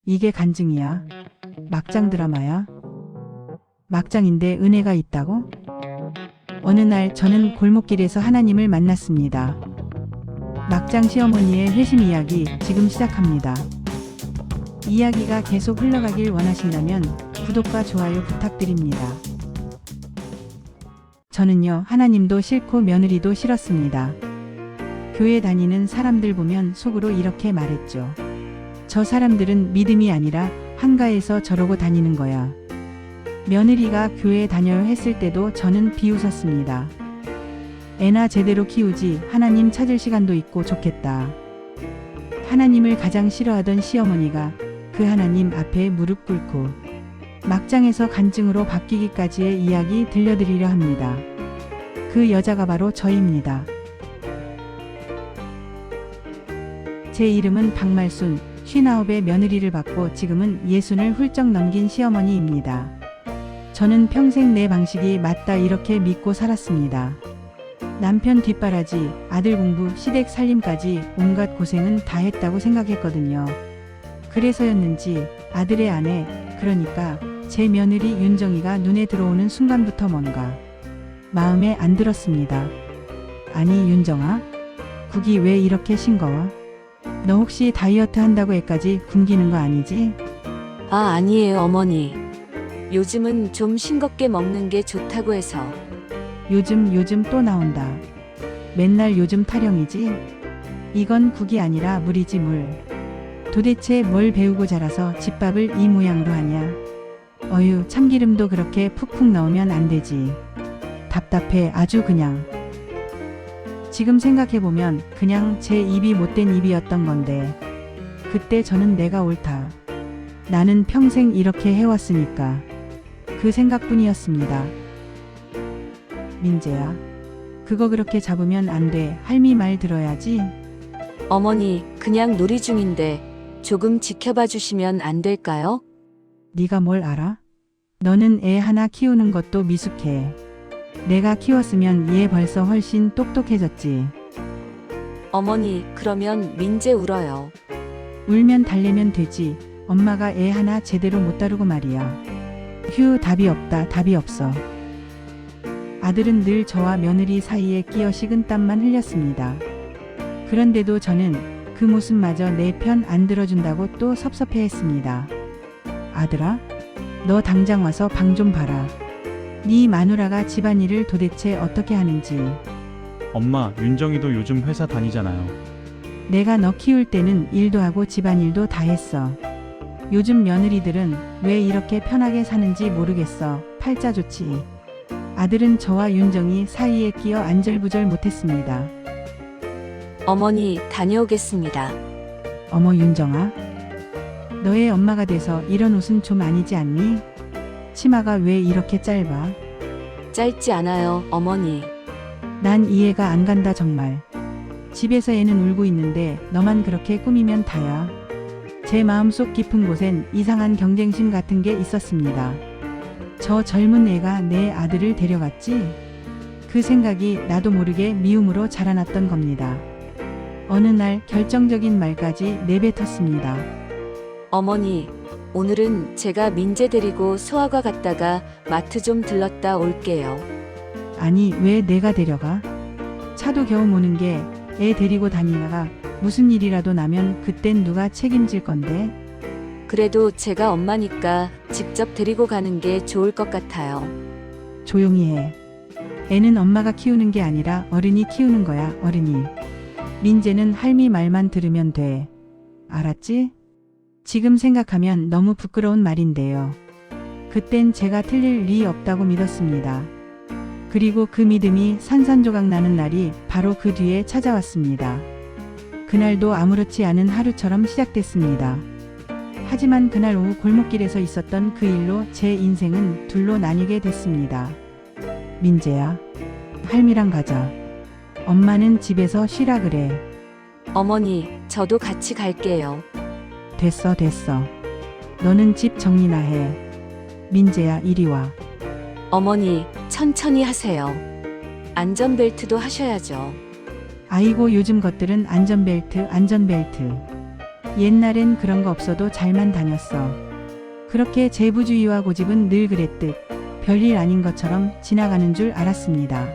이게 간증이야? 막장 드라마야? 막장인데 은혜가 있다고? 어느 날 저는 골목길에서 하나님을 만났습니다. 막장 시어머니의 회심 이야기 지금 시작합니다. 이야기가 계속 흘러가길 원하신다면 구독과 좋아요 부탁드립니다. 저는요, 하나님도 싫고 며느리도 싫었습니다. 교회 다니는 사람들 보면 속으로 이렇게 말했죠. 저 사람들은 믿음이 아니라 한가해서 저러고 다니는 거야. 며느리가 교회 다녀요 했을 때도 저는 비웃었습니다. 애나 제대로 키우지 하나님 찾을 시간도 있고 좋겠다. 하나님을 가장 싫어하던 시어머니가 그 하나님 앞에 무릎 꿇고 막장에서 간증으로 바뀌기까지의 이야기 들려드리려 합니다. 그 여자가 바로 저입니다. 제 이름은 박말순, 59의 며느리를 받고 지금은 60을 훌쩍 넘긴 시어머니입니다. 저는 평생 내 방식이 맞다 이렇게 믿고 살았습니다. 남편 뒷바라지, 아들 공부, 시댁 살림까지 온갖 고생은 다 했다고 생각했거든요. 그래서였는지 아들의 아내, 그러니까 제 며느리 윤정이가 눈에 들어오는 순간부터 뭔가 마음에 안 들었습니다. 아니 윤정아, 국이 왜 이렇게 싱거워? 너 혹시 다이어트 한다고 애까지 굶기는 거 아니지? 아니에요, 어머니. 요즘은 좀 싱겁게 먹는 게 좋다고 해서. 요즘 또 나온다. 맨날 요즘 타령이지? 이건 국이 아니라 물이지 물. 도대체 뭘 배우고 자라서 집밥을 이 모양으로 하냐? 어휴, 참기름도 그렇게 푹푹 넣으면 안 되지. 답답해 아주 그냥. 지금 생각해보면 그냥 제 입이 못된 입이었던 건데 그때 저는 내가 옳다. 나는 평생 이렇게 해왔으니까. 그 생각뿐이었습니다. 민재야, 그거 그렇게 잡으면 안 돼. 할미 말 들어야지. 어머니, 그냥 놀이 중인데 조금 지켜봐 주시면 안 될까요? 네가 뭘 알아? 너는 애 하나 키우는 것도 미숙해. 내가 키웠으면 얘 벌써 훨씬 똑똑해졌지. 어머니, 그러면 민재 울어요. 울면 달래면 되지. 엄마가 애 하나 제대로 못 다루고 말이야. 휴, 답이 없다. 답이 없어. 아들은 늘 저와 며느리 사이에 끼어 식은땀만 흘렸습니다. 그런데도 저는 그 모습마저 내 편 안 들어준다고 또 섭섭해했습니다. 아들아, 너 당장 와서 방 좀 봐라. 네 마누라가 집안일을 도대체 어떻게 하는지. 엄마, 윤정이도 요즘 회사 다니잖아요. 내가 너 키울 때는 일도 하고 집안일도 다 했어. 요즘 며느리들은 왜 이렇게 편하게 사는지 모르겠어. 팔자 좋지. 아들은 저와 윤정이 사이에 끼어 안절부절 못했습니다. 어머니, 다녀오겠습니다. 어머 윤정아, 너의 엄마가 돼서 이런 옷은 좀 아니지 않니? 치마가 왜 이렇게 짧아? 짧지 않아요, 어머니. 난 이해가 안 간다 정말. 집에서 애는 울고 있는데 너만 그렇게 꾸미면 다야. 제 마음속 깊은 곳엔 이상한 경쟁심 같은 게 있었습니다. 저 젊은 애가 내 아들을 데려갔지? 그 생각이 나도 모르게 미움으로 자라났던 겁니다. 어느 날 결정적인 말까지 내뱉었습니다. 어머니, 오늘은 제가 민재 데리고 소아과 갔다가 마트 좀 들렀다 올게요. 아니 왜 내가 데려가? 차도 겨우 모는 게 애 데리고 다니다가 무슨 일이라도 나면 그땐 누가 책임질 건데? 그래도 제가 엄마니까 직접 데리고 가는 게 좋을 것 같아요. 조용히 해. 애는 엄마가 키우는 게 아니라 어른이 키우는 거야, 어른이. 민재는 할미 말만 들으면 돼. 알았지? 지금 생각하면 너무 부끄러운 말인데요. 그땐 제가 틀릴 리 없다고 믿었습니다. 그리고 그 믿음이 산산조각 나는 날이 바로 그 뒤에 찾아왔습니다. 그날도 아무렇지 않은 하루처럼 시작됐습니다. 하지만 그날 오후 골목길에서 있었던 그 일로 제 인생은 둘로 나뉘게 됐습니다. 민재야, 할미랑 가자. 엄마는 집에서 쉬라 그래. 어머니, 저도 같이 갈게요. 됐어. 너는 집 정리나 해. 민재야, 이리 와. 어머니, 천천히 하세요. 안전벨트도 하셔야죠. 아이고 요즘 것들은 안전벨트. 옛날엔 그런 거 없어도 잘만 다녔어. 그렇게 재부주의와 고집은 늘 그랬듯 별일 아닌 것처럼 지나가는 줄 알았습니다.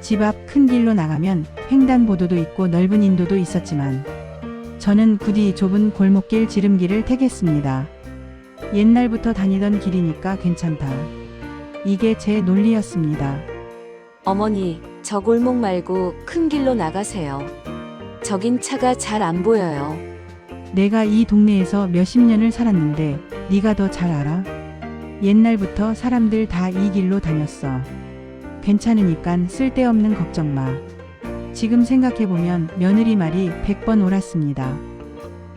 집 앞 큰 길로 나가면 횡단보도도 있고 넓은 인도도 있었지만 저는 부디 좁은 골목길 지름길을 택했습니다. 옛날부터 다니던 길이니까 괜찮다. 이게 제 논리였습니다. 어머니, 저 골목 말고 큰 길로 나가세요. 저긴 차가 잘 안 보여요. 내가 이 동네에서 몇십 년을 살았는데 네가 더 잘 알아? 옛날부터 사람들 다 이 길로 다녔어. 괜찮으니깐 쓸데없는 걱정 마. 지금 생각해보면 며느리 말이 100번 옳았습니다.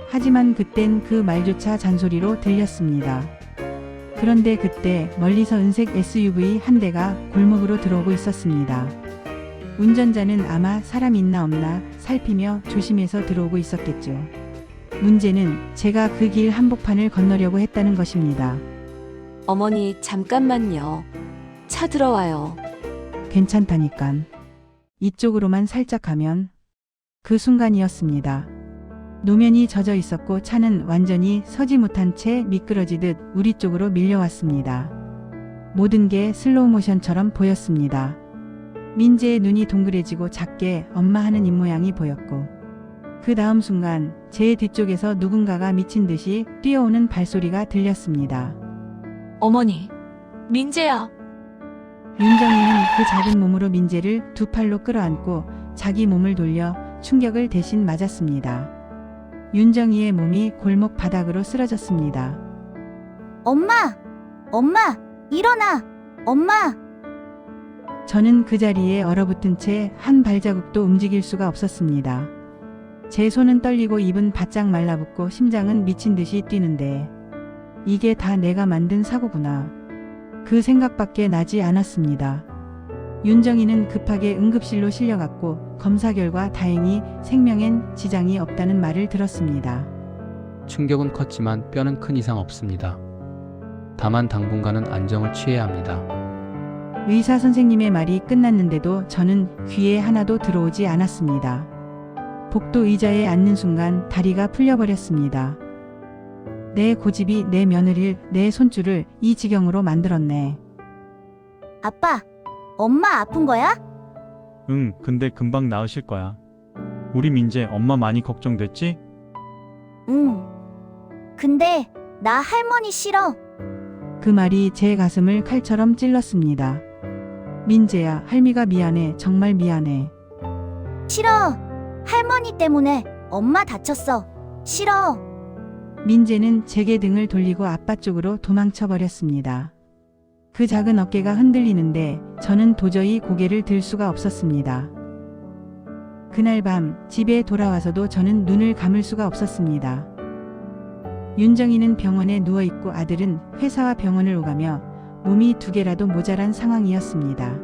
하지만 그땐 그 말조차 잔소리로 들렸습니다. 그런데 그때 멀리서 은색 SUV 한 대가 골목으로 들어오고 있었습니다. 운전자는 아마 사람 있나 없나 살피며 조심해서 들어오고 있었겠죠. 문제는 제가 그 길 한복판을 건너려고 했다는 것입니다. 어머니, 잠깐만요. 차 들어와요. 괜찮다니깐. 이쪽으로만 살짝 가면 그 순간이었습니다. 노면이 젖어 있었고 차는 완전히 서지 못한 채 미끄러지듯 우리 쪽으로 밀려왔습니다. 모든 게 슬로우 모션처럼 보였습니다. 민재의 눈이 동그래지고 작게 엄마 하는 입모양이 보였고 그 다음 순간 제 뒤쪽에서 누군가가 미친 듯이 뛰어오는 발소리가 들렸습니다. 어머니, 민재야. 윤정이는 그 작은 몸으로 민재를 두 팔로 끌어안고 자기 몸을 돌려 충격을 대신 맞았습니다. 윤정이의 몸이 골목 바닥으로 쓰러졌습니다. 엄마! 엄마! 일어나! 엄마! 저는 그 자리에 얼어붙은 채 한 발자국도 움직일 수가 없었습니다. 제 손은 떨리고 입은 바짝 말라붙고 심장은 미친 듯이 뛰는데 이게 다 내가 만든 사고구나. 그 생각밖에 나지 않았습니다. 윤정이는 급하게 응급실로 실려갔고 검사 결과 다행히 생명엔 지장이 없다는 말을 들었습니다. 충격은 컸지만 뼈는 큰 이상 없습니다. 다만 당분간은 안정을 취해야 합니다. 의사 선생님의 말이 끝났는데도 저는 귀에 하나도 들어오지 않았습니다. 복도 의자에 앉는 순간 다리가 풀려버렸습니다. 내 고집이 내 며느리를, 내 손주를 이 지경으로 만들었네. 아빠! 엄마 아픈 거야? 응, 근데 금방 나으실 거야. 우리 민재 엄마 많이 걱정됐지? 응. 근데 나 할머니 싫어. 그 말이 제 가슴을 칼처럼 찔렀습니다. 민재야, 할미가 미안해. 정말 미안해. 싫어. 할머니 때문에 엄마 다쳤어. 싫어. 민재는 제게 등을 돌리고 아빠 쪽으로 도망쳐 버렸습니다. 그 작은 어깨가 흔들리는데 저는 도저히 고개를 들 수가 없었습니다. 그날 밤 집에 돌아와서도 저는 눈을 감을 수가 없었습니다. 윤정이는 병원에 누워있고 아들은 회사와 병원을 오가며 몸이 두 개라도 모자란 상황이었습니다.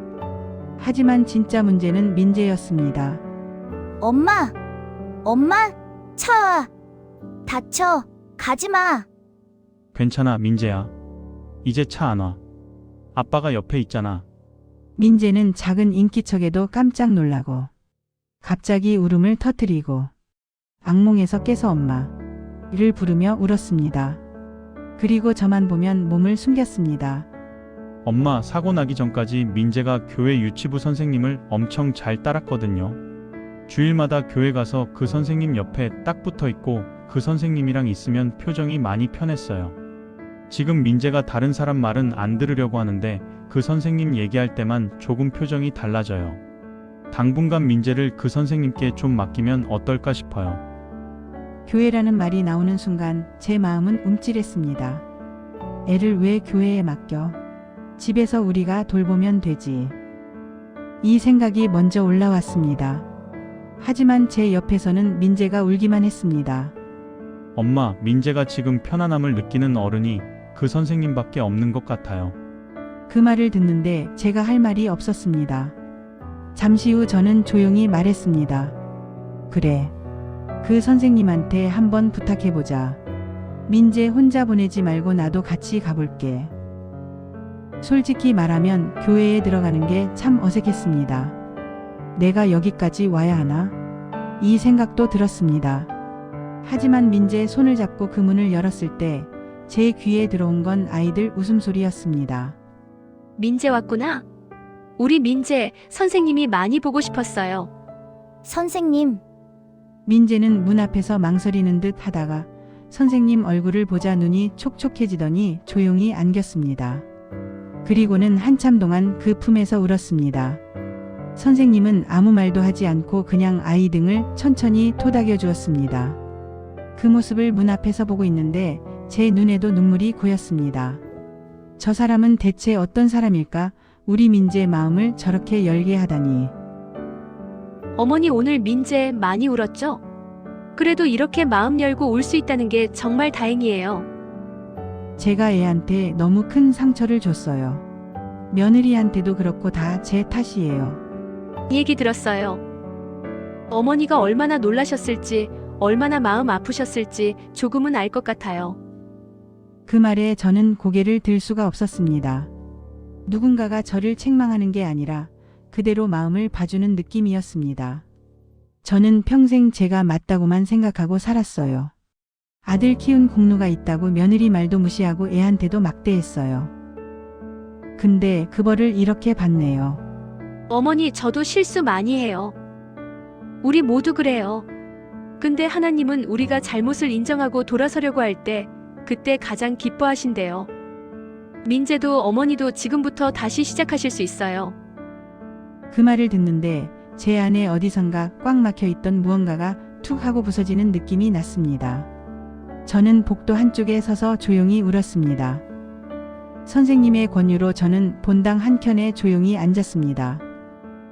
하지만 진짜 문제는 민재였습니다. 엄마! 엄마! 차! 다쳐! 가지마! 괜찮아, 민재야. 이제 차 안 와. 아빠가 옆에 있잖아. 민재는 작은 인기척에도 깜짝 놀라고 갑자기 울음을 터뜨리고 악몽에서 깨서 엄마를 부르며 울었습니다. 그리고 저만 보면 몸을 숨겼습니다. 엄마 사고 나기 전까지 민재가 교회 유치부 선생님을 엄청 잘 따랐거든요. 주일마다 교회 가서 그 선생님 옆에 딱 붙어 있고 그 선생님이랑 있으면 표정이 많이 편했어요. 지금 민재가 다른 사람 말은 안 들으려고 하는데 그 선생님 얘기할 때만 조금 표정이 달라져요. 당분간 민재를 그 선생님께 좀 맡기면 어떨까 싶어요. 교회라는 말이 나오는 순간 제 마음은 움찔했습니다. 애를 왜 교회에 맡겨? 집에서 우리가 돌보면 되지. 이 생각이 먼저 올라왔습니다. 하지만 제 옆에서는 민재가 울기만 했습니다. 엄마, 민재가 지금 편안함을 느끼는 어른이 그 선생님밖에 없는 것 같아요. 그 말을 듣는데 제가 할 말이 없었습니다. 잠시 후 저는 조용히 말했습니다. 그래. 그 선생님한테 한번 부탁해보자. 민재 혼자 보내지 말고 나도 같이 가볼게. 솔직히 말하면 교회에 들어가는 게 참 어색했습니다. 내가 여기까지 와야 하나? 이 생각도 들었습니다. 하지만 민재 손을 잡고 그 문을 열었을 때 제 귀에 들어온 건 아이들 웃음소리였습니다. 민재 왔구나. 우리 민재 선생님이 많이 보고 싶었어요. 선생님, 민재는 문 앞에서 망설이는 듯 하다가 선생님 얼굴을 보자 눈이 촉촉해지더니 조용히 안겼습니다. 그리고는 한참 동안 그 품에서 울었습니다. 선생님은 아무 말도 하지 않고 그냥 아이 등을 천천히 토닥여 주었습니다. 그 모습을 문 앞에서 보고 있는데 제 눈에도 눈물이 고였습니다. 저 사람은 대체 어떤 사람일까? 우리 민재의 마음을 저렇게 열게 하다니. 어머니 오늘 민재 많이 울었죠? 그래도 이렇게 마음 열고 울 수 있다는 게 정말 다행이에요. 제가 애한테 너무 큰 상처를 줬어요. 며느리한테도 그렇고 다 제 탓이에요. 얘기 들었어요. 어머니가 얼마나 놀라셨을지, 얼마나 마음 아프셨을지 조금은 알 것 같아요. 그 말에 저는 고개를 들 수가 없었습니다. 누군가가 저를 책망하는 게 아니라 그대로 마음을 봐주는 느낌이었습니다. 저는 평생 제가 맞다고만 생각하고 살았어요. 아들 키운 공로가 있다고 며느리 말도 무시하고 애한테도 막대했어요. 근데 그 벌을 이렇게 받네요. 어머니 저도 실수 많이 해요. 우리 모두 그래요. 근데 하나님은 우리가 잘못을 인정하고 돌아서려고 할 때 그때 가장 기뻐하신대요. 민재도 어머니도 지금부터 다시 시작하실 수 있어요. 그 말을 듣는데 제 안에 어디선가 꽉 막혀 있던 무언가가 툭 하고 부서지는 느낌이 났습니다. 저는 복도 한쪽에 서서 조용히 울었습니다. 선생님의 권유로 저는 본당 한켠에 조용히 앉았습니다.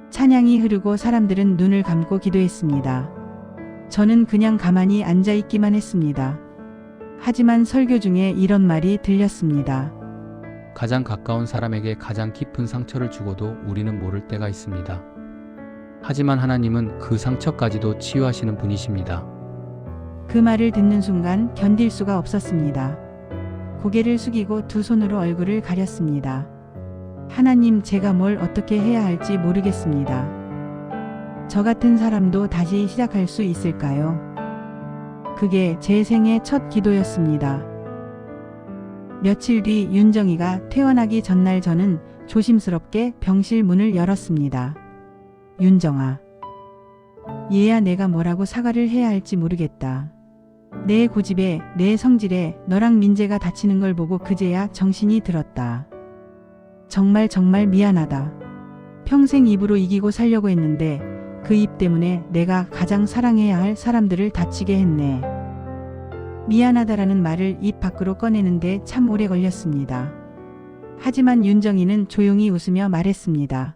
찬양이 흐르고 사람들은 눈을 감고 기도했습니다. 저는 그냥 가만히 앉아 있기만 했습니다. 하지만 설교 중에 이런 말이 들렸습니다. 가장 가까운 사람에게 가장 깊은 상처를 주고도 우리는 모를 때가 있습니다. 하지만 하나님은 그 상처까지도 치유하시는 분이십니다. 그 말을 듣는 순간 견딜 수가 없었습니다. 고개를 숙이고 두 손으로 얼굴을 가렸습니다. 하나님, 제가 뭘 어떻게 해야 할지 모르겠습니다. 저 같은 사람도 다시 시작할 수 있을까요? 그게 제 생애 첫 기도였습니다. 며칠 뒤 윤정이가 퇴원하기 전날 저는 조심스럽게 병실 문을 열었습니다. 윤정아. 얘야, 내가 뭐라고 사과를 해야 할지 모르겠다. 내 고집에, 내 성질에 너랑 민재가 다치는 걸 보고 그제야 정신이 들었다. 정말 미안하다. 평생 입으로 이기고 살려고 했는데 그 입 때문에 내가 가장 사랑해야 할 사람들을 다치게 했네. 미안하다라는 말을 입 밖으로 꺼내는데 참 오래 걸렸습니다. 하지만 윤정이는 조용히 웃으며 말했습니다.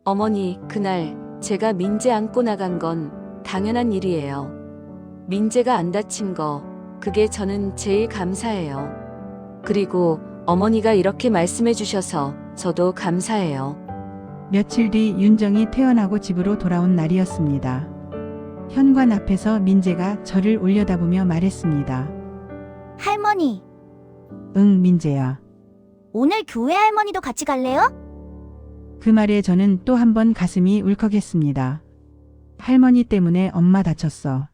어머니, 그날 제가 민재 안고 나간 건 당연한 일이에요. 민재가 안 다친 거, 그게 저는 제일 감사해요. 그리고 어머니가 이렇게 말씀해 주셔서 저도 감사해요. 며칠 뒤 윤정이 퇴원하고 집으로 돌아온 날이었습니다. 현관 앞에서 민재가 저를 올려다보며 말했습니다. 할머니, 응, 민재야. 오늘 교회 할머니도 같이 갈래요? 그 말에 저는 또 한 번 가슴이 울컥했습니다. 할머니 때문에 엄마 다쳤어.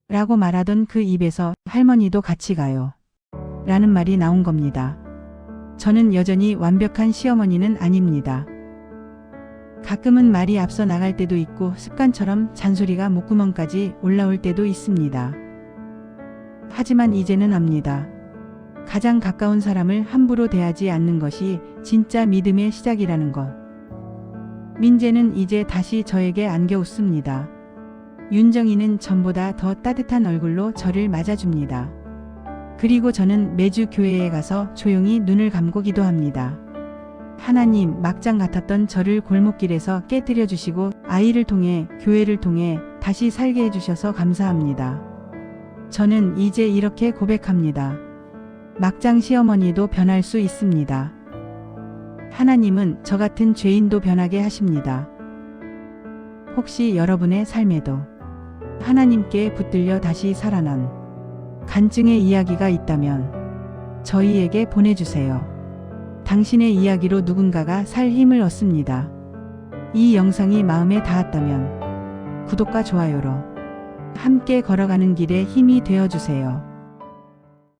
라고 말하던 그 입에서 할머니도 같이 가요. 라는 말이 나온 겁니다. 저는 여전히 완벽한 시어머니는 아닙니다. 가끔은 말이 앞서 나갈 때도 있고 습관처럼 잔소리가 목구멍까지 올라올 때도 있습니다. 하지만 이제는 압니다. 가장 가까운 사람을 함부로 대하지 않는 것이 진짜 믿음의 시작이라는 것. 민재는 이제 다시 저에게 안겨 웃습니다. 윤정이는 전보다 더 따뜻한 얼굴로 저를 맞아줍니다. 그리고 저는 매주 교회에 가서 조용히 눈을 감고 기도합니다. 하나님, 막장 같았던 저를 골목길에서 깨뜨려 주시고 아이를 통해, 교회를 통해 다시 살게 해주셔서 감사합니다. 저는 이제 이렇게 고백합니다. 막장 시어머니도 변할 수 있습니다. 하나님은 저 같은 죄인도 변하게 하십니다. 혹시 여러분의 삶에도 하나님께 붙들려 다시 살아난 간증의 이야기가 있다면 저희에게 보내주세요. 당신의 이야기로 누군가가 살 힘을 얻습니다. 이 영상이 마음에 닿았다면 구독과 좋아요로 함께 걸어가는 길에 힘이 되어 주세요.